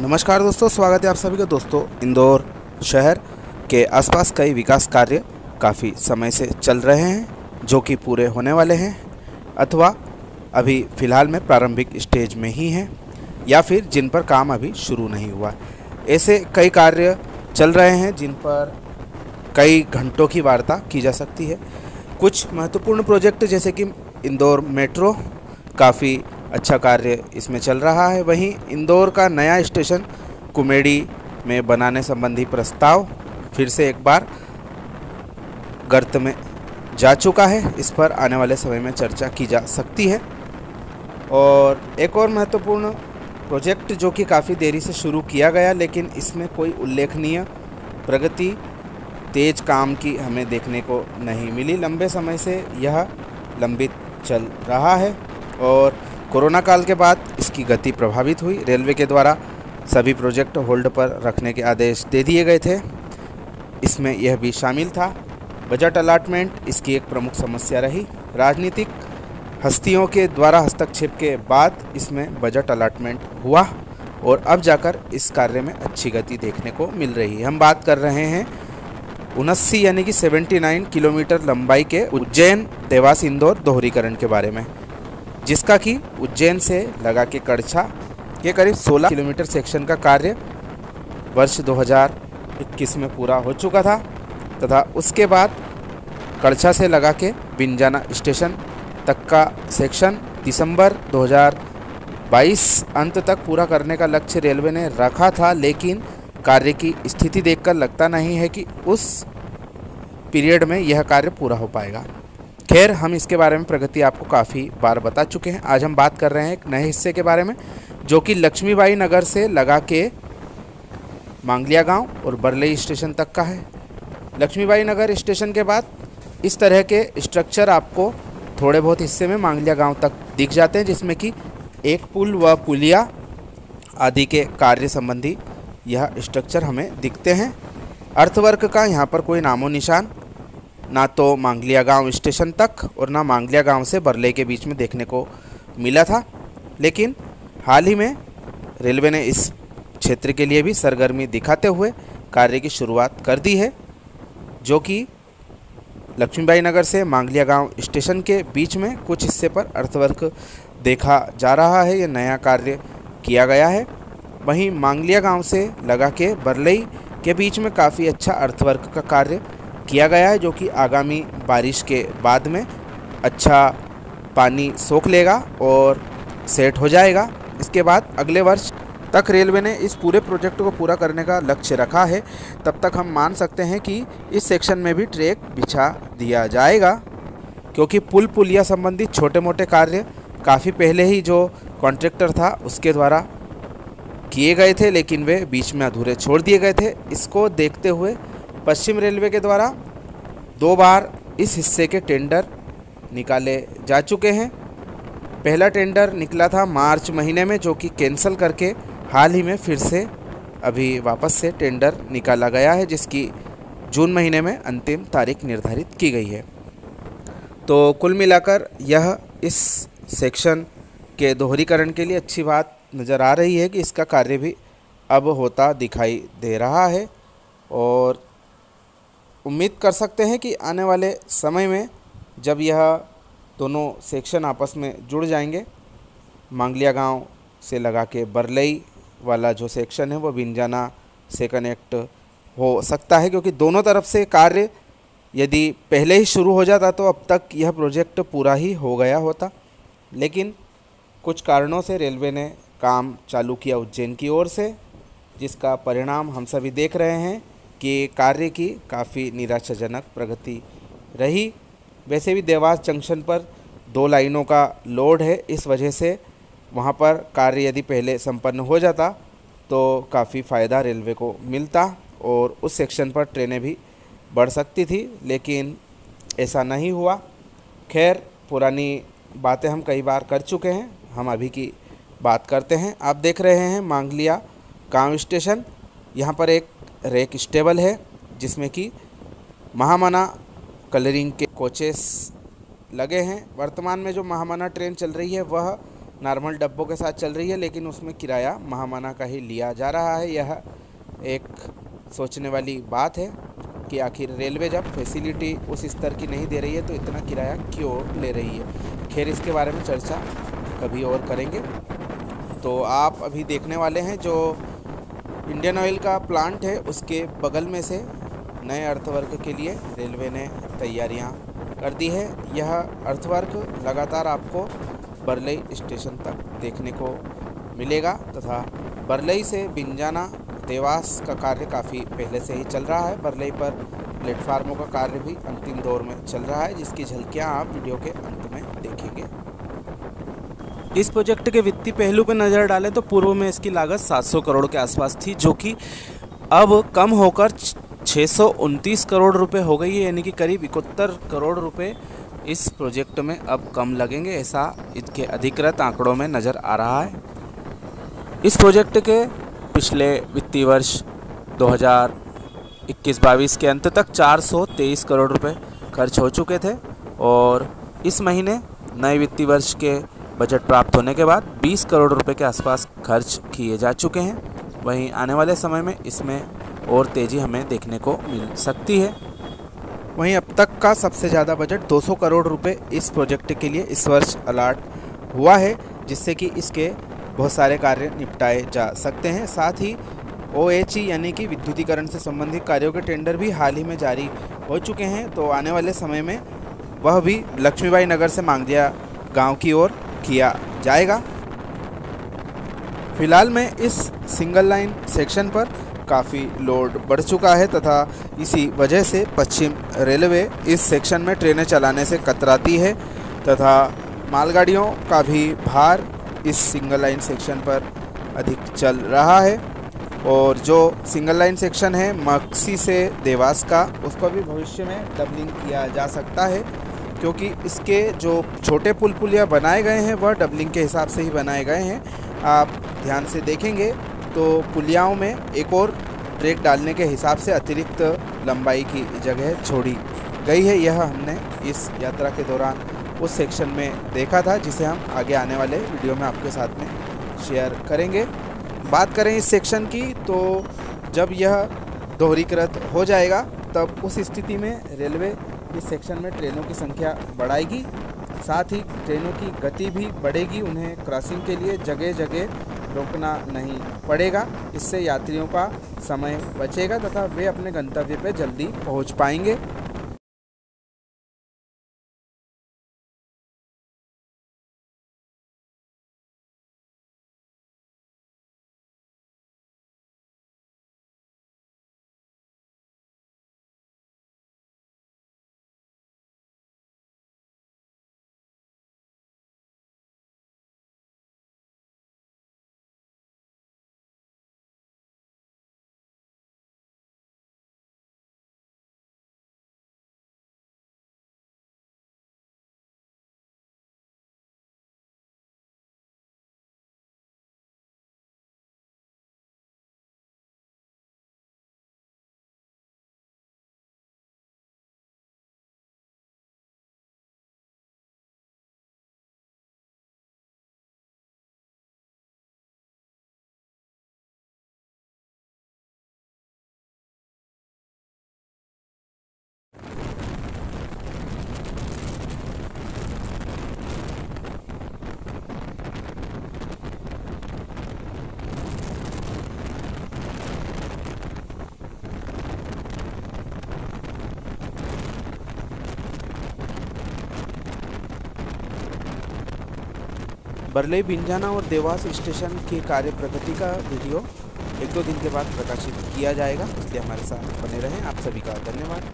नमस्कार दोस्तों, स्वागत है आप सभी का। दोस्तों, इंदौर शहर के आसपास कई विकास कार्य काफ़ी समय से चल रहे हैं जो कि पूरे होने वाले हैं अथवा अभी फ़िलहाल में प्रारंभिक स्टेज में ही हैं या फिर जिन पर काम अभी शुरू नहीं हुआ। ऐसे कई कार्य चल रहे हैं जिन पर कई घंटों की वार्ता की जा सकती है। कुछ महत्वपूर्ण प्रोजेक्ट जैसे कि इंदौर मेट्रो, काफ़ी अच्छा कार्य इसमें चल रहा है। वहीं इंदौर का नया स्टेशन कुमेडी में बनाने संबंधी प्रस्ताव फिर से एक बार गर्त में जा चुका है। इस पर आने वाले समय में चर्चा की जा सकती है। और एक और महत्वपूर्ण प्रोजेक्ट जो कि काफ़ी देरी से शुरू किया गया लेकिन इसमें कोई उल्लेखनीय प्रगति, तेज काम की हमें देखने को नहीं मिली। लंबे समय से यह लंबित चल रहा है और कोरोना काल के बाद इसकी गति प्रभावित हुई। रेलवे के द्वारा सभी प्रोजेक्ट होल्ड पर रखने के आदेश दे दिए गए थे, इसमें यह भी शामिल था। बजट अलॉटमेंट इसकी एक प्रमुख समस्या रही। राजनीतिक हस्तियों के द्वारा हस्तक्षेप के बाद इसमें बजट अलॉटमेंट हुआ और अब जाकर इस कार्य में अच्छी गति देखने को मिल रही है। हम बात कर रहे हैं 79 यानी कि 79 किलोमीटर लंबाई के उज्जैन देवास इंदौर दोहरीकरण के बारे में, जिसका कि उज्जैन से लगा के कड़छा के करीब 16 किलोमीटर सेक्शन का कार्य वर्ष 2021 में पूरा हो चुका था तथा उसके बाद कड़छा से लगा के बिंजाना स्टेशन तक का सेक्शन दिसंबर 2022 अंत तक पूरा करने का लक्ष्य रेलवे ने रखा था, लेकिन कार्य की स्थिति देखकर लगता नहीं है कि उस पीरियड में यह कार्य पूरा हो पाएगा। खैर, हम इसके बारे में प्रगति आपको काफ़ी बार बता चुके हैं। आज हम बात कर रहे हैं एक नए हिस्से के बारे में जो कि लक्ष्मीबाई नगर से लगा के मांगलिया गांव और बरलई स्टेशन तक का है। लक्ष्मीबाई नगर स्टेशन के बाद इस तरह के स्ट्रक्चर आपको थोड़े बहुत हिस्से में मांगलिया गांव तक दिख जाते हैं, जिसमें कि एक पुल व पुलिया आदि के कार्य संबंधी यह स्ट्रक्चर हमें दिखते हैं। अर्थवर्क का यहाँ पर कोई नामो निशान ना तो मांगलिया गांव स्टेशन तक और ना मांगलिया गांव से बरलई के बीच में देखने को मिला था, लेकिन हाल ही में रेलवे ने इस क्षेत्र के लिए भी सरगर्मी दिखाते हुए कार्य की शुरुआत कर दी है, जो कि लक्ष्मीबाई नगर से मांगलिया गांव स्टेशन के बीच में कुछ हिस्से पर अर्थवर्क देखा जा रहा है। यह नया कार्य किया गया है। वहीं मांगलिया गांव से लगा के बरलई के बीच में काफ़ी अच्छा अर्थवर्क का कार्य किया गया है, जो कि आगामी बारिश के बाद में अच्छा पानी सोख लेगा और सेट हो जाएगा। इसके बाद अगले वर्ष तक रेलवे ने इस पूरे प्रोजेक्ट को पूरा करने का लक्ष्य रखा है। तब तक हम मान सकते हैं कि इस सेक्शन में भी ट्रैक बिछा दिया जाएगा, क्योंकि पुल पुलिया संबंधी छोटे मोटे कार्य काफ़ी पहले ही जो कॉन्ट्रैक्टर था उसके द्वारा किए गए थे, लेकिन वे बीच में अधूरे छोड़ दिए गए थे। इसको देखते हुए पश्चिम रेलवे के द्वारा 2 बार इस हिस्से के टेंडर निकाले जा चुके हैं। पहला टेंडर निकला था मार्च महीने में, जो कि कैंसिल करके हाल ही में फिर से अभी वापस से टेंडर निकाला गया है, जिसकी जून महीने में अंतिम तारीख निर्धारित की गई है। तो कुल मिलाकर यह इस सेक्शन के दोहरीकरण के लिए अच्छी बात नज़र आ रही है कि इसका कार्य भी अब होता दिखाई दे रहा है और उम्मीद कर सकते हैं कि आने वाले समय में जब यह दोनों सेक्शन आपस में जुड़ जाएंगे, मांगलिया गांव से लगा के बरलई वाला जो सेक्शन है वो बिंजाना से कनेक्ट हो सकता है, क्योंकि दोनों तरफ से कार्य यदि पहले ही शुरू हो जाता तो अब तक यह प्रोजेक्ट पूरा ही हो गया होता, लेकिन कुछ कारणों से रेलवे ने काम चालू किया उज्जैन की ओर से, जिसका परिणाम हम सभी देख रहे हैं कि कार्य की काफ़ी निराशाजनक प्रगति रही। वैसे भी देवास जंक्शन पर 2 लाइनों का लोड है, इस वजह से वहाँ पर कार्य यदि पहले संपन्न हो जाता तो काफ़ी फ़ायदा रेलवे को मिलता और उस सेक्शन पर ट्रेनें भी बढ़ सकती थी, लेकिन ऐसा नहीं हुआ। खैर, पुरानी बातें हम कई बार कर चुके हैं, हम अभी की बात करते हैं। आप देख रहे हैं मांगलिया गांव स्टेशन। यहाँ पर एक रेक स्टेबल है जिसमें कि महामना कलरिंग के कोचेस लगे हैं। वर्तमान में जो महामना ट्रेन चल रही है वह नॉर्मल डब्बों के साथ चल रही है, लेकिन उसमें किराया महामना का ही लिया जा रहा है। यह एक सोचने वाली बात है कि आखिर रेलवे जब फैसिलिटी उस स्तर की नहीं दे रही है तो इतना किराया क्यों ले रही है। खैर, इसके बारे में चर्चा कभी और करेंगे। तो आप अभी देखने वाले हैं जो इंडियन ऑयल का प्लांट है, उसके बगल में से नए अर्थवर्क के लिए रेलवे ने तैयारियां कर दी है। यह अर्थवर्क लगातार आपको बरलई स्टेशन तक देखने को मिलेगा तथा बरलई से बिंजाना देवास का कार्य काफ़ी पहले से ही चल रहा है। बरलई पर प्लेटफार्मों का कार्य भी अंतिम दौर में चल रहा है, जिसकी झलकियाँ आप वीडियो के अंत में देखेंगे। इस प्रोजेक्ट के वित्तीय पहलू पर नज़र डालें तो पूर्व में इसकी लागत 700 करोड़ के आसपास थी, जो कि अब कम होकर 629 करोड़ रुपए हो गई है, यानी कि करीब 71 करोड़ रुपए इस प्रोजेक्ट में अब कम लगेंगे, ऐसा इसके अधिकृत आंकड़ों में नज़र आ रहा है। इस प्रोजेक्ट के पिछले वित्तीय वर्ष 2021-22 के अंत तक 423 करोड़ रुपए खर्च हो चुके थे और इस महीने नए वित्तीय वर्ष के बजट प्राप्त होने के बाद 20 करोड़ रुपए के आसपास खर्च किए जा चुके हैं। वहीं आने वाले समय में इसमें और तेज़ी हमें देखने को मिल सकती है। वहीं अब तक का सबसे ज़्यादा बजट 200 करोड़ रुपए इस प्रोजेक्ट के लिए इस वर्ष अलॉट हुआ है, जिससे कि इसके बहुत सारे कार्य निपटाए जा सकते हैं। साथ ही OHE यानी कि विद्युतीकरण से संबंधित कार्यों के टेंडर भी हाल ही में जारी हो चुके हैं। तो आने वाले समय में वह भी लक्ष्मीबाई नगर से मांगदिया गांव की ओर किया जाएगा। फिलहाल में इस सिंगल लाइन सेक्शन पर काफ़ी लोड बढ़ चुका है तथा इसी वजह से पश्चिम रेलवे इस सेक्शन में ट्रेनें चलाने से कतराती है तथा मालगाड़ियों का भी भार इस सिंगल लाइन सेक्शन पर अधिक चल रहा है। और जो सिंगल लाइन सेक्शन है मक्सी से देवास का, उसको भी भविष्य में डबलिंग किया जा सकता है, क्योंकि इसके जो छोटे पुल पुलिया बनाए गए हैं वह डबलिंग के हिसाब से ही बनाए गए हैं। आप ध्यान से देखेंगे तो पुलियाओं में एक और ट्रैक डालने के हिसाब से अतिरिक्त लंबाई की जगह छोड़ी गई है। यह हमने इस यात्रा के दौरान उस सेक्शन में देखा था, जिसे हम आगे आने वाले वीडियो में आपके साथ में शेयर करेंगे। बात करें इस सेक्शन की तो जब यह दोहरीकृत हो जाएगा तब उस स्थिति में रेलवे इस सेक्शन में ट्रेनों की संख्या बढ़ाएगी, साथ ही ट्रेनों की गति भी बढ़ेगी। उन्हें क्रॉसिंग के लिए जगह जगह रोकना नहीं पड़ेगा। इससे यात्रियों का समय बचेगा तथा वे अपने गंतव्य पर जल्दी पहुंच पाएंगे। बरलई बिंजाना और देवास स्टेशन के कार्य प्रगति का वीडियो 1-2 दिन के बाद प्रकाशित किया जाएगा, इसलिए हमारे साथ बने रहें। आप सभी का धन्यवाद।